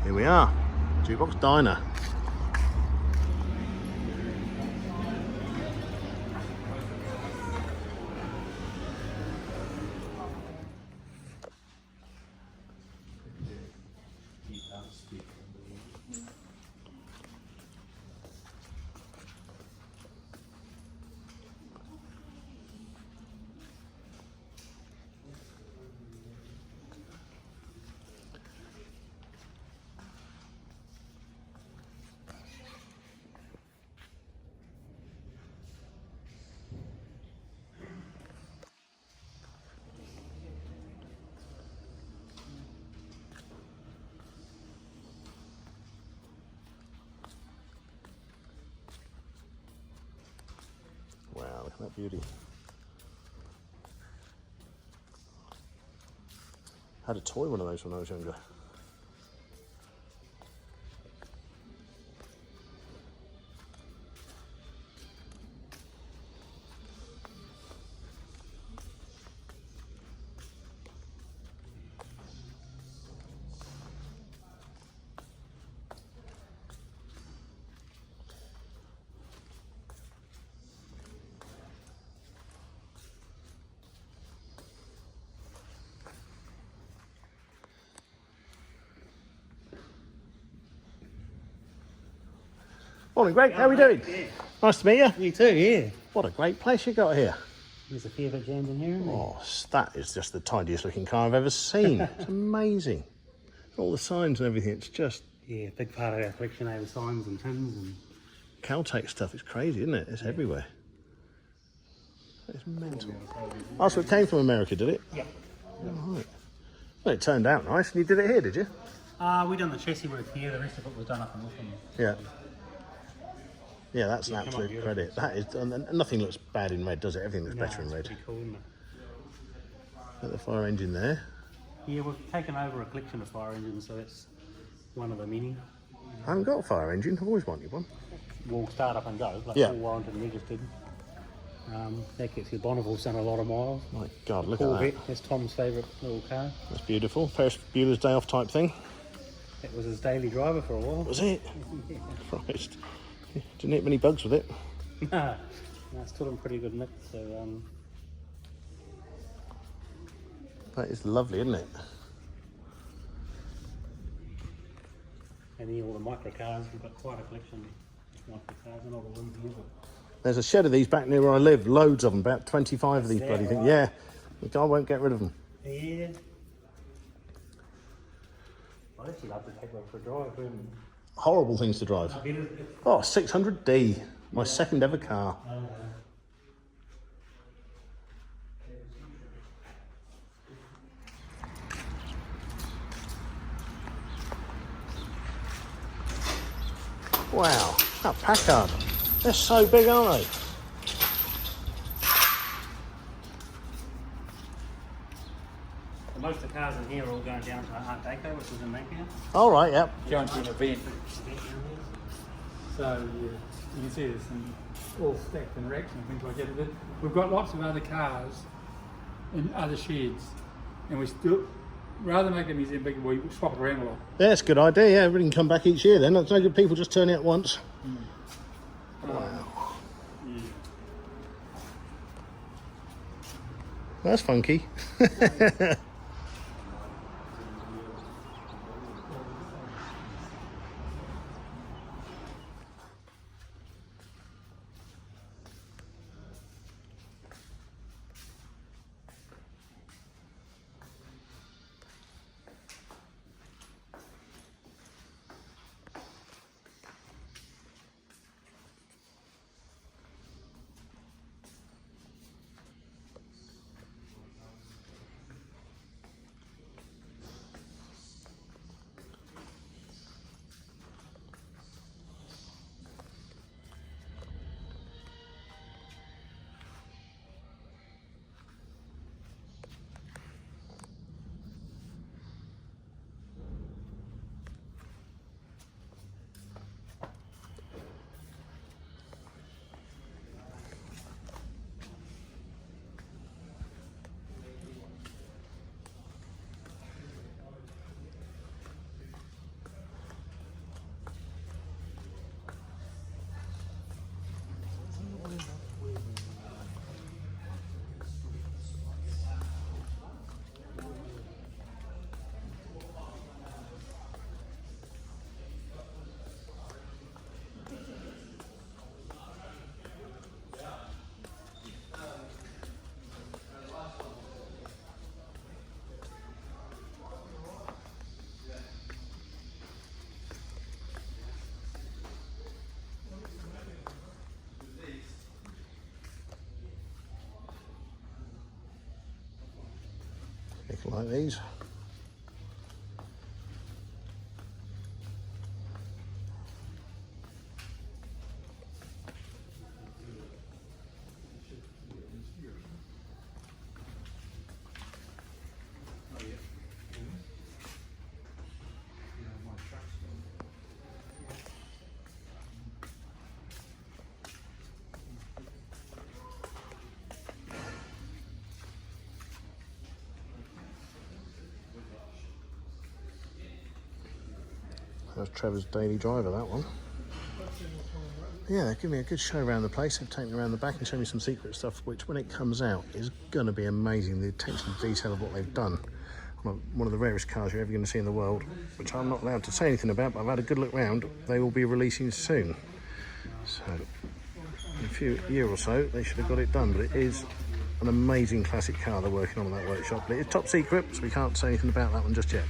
Here we are, Jukebox Diner. Wow, look at that beauty. Had a toy one of those when I was younger. Morning, Greg. How are we doing? Yeah. Nice to meet you. You too, yeah. What a great place you got here. There's a fair bit jammed in here, isn't there? Oh, that is just the tidiest looking car I've ever seen. It's amazing. All the signs and everything. It's just Yeah, big part of our collection over signs and tins and... Caltech stuff. It's crazy, isn't it? It's everywhere. It's mental. Oh, so it came from America, did it? Yeah. Oh, right. Well, it turned out nice. And you did it here, did you? We done the chassis work here, the rest of it was done up in Auckland. Yeah. Yeah, that's an Yeah, come on, absolute beautiful. credit. That is, and nothing looks bad in red, does it? Everything looks better in red. Pretty cool, isn't it? Got the fire engine there. Yeah, we've taken over a collection of fire engines, so that's one of the many. I haven't got a fire engine. I've always wanted one. We'll start up and go, like Yeah. all warranted and registered. That gets your Bonneville's done a lot of miles. My God, look at Corvette, that. that's Tom's favourite little car. That's beautiful. Ferris Bueller's Day Off type thing. That was his daily driver for a while. Was it? Christ. Didn't hit many bugs with it. No, it's still in pretty good nick, so That is lovely, isn't it? and then all the micro cars, we've got quite a collection of micro cars and all the ones here. There's a shed of these back near where I live. Loads of them, about 25 of these That's bloody it, things. right. Yeah, the guy won't get rid of them. Yeah. I'd actually love to take one for a drive. Horrible things to drive. Oh, 600D, my second ever car. Wow, that Packard. They're so big, aren't they? Most of the cars in here are all going down to Art Deco, which is in Napier. All right, yep. Going to an event. So you can see there's some all stacked in racks and things like that. We've got lots of other cars in other sheds, and we still, rather than make the museum bigger, we swap it around a lot. Yeah, it's a good idea. Yeah, everybody can come back each year then. It's no good people just turning out once. Wow. Yeah. That's funky. People like these. That's Trevor's daily driver, that one. Yeah, they've given me a good show around the place. They've taken me around the back and shown me some secret stuff, which when it comes out is going to be amazing. The attention to detail of what they've done. One of the rarest cars you're ever going to see in the world, which I'm not allowed to say anything about, but I've had a good look round. They will be releasing soon. So, in a year or so, they should have got it done. But it is an amazing classic car they're working on in that workshop. But it is top secret, so we can't say anything about that one just yet.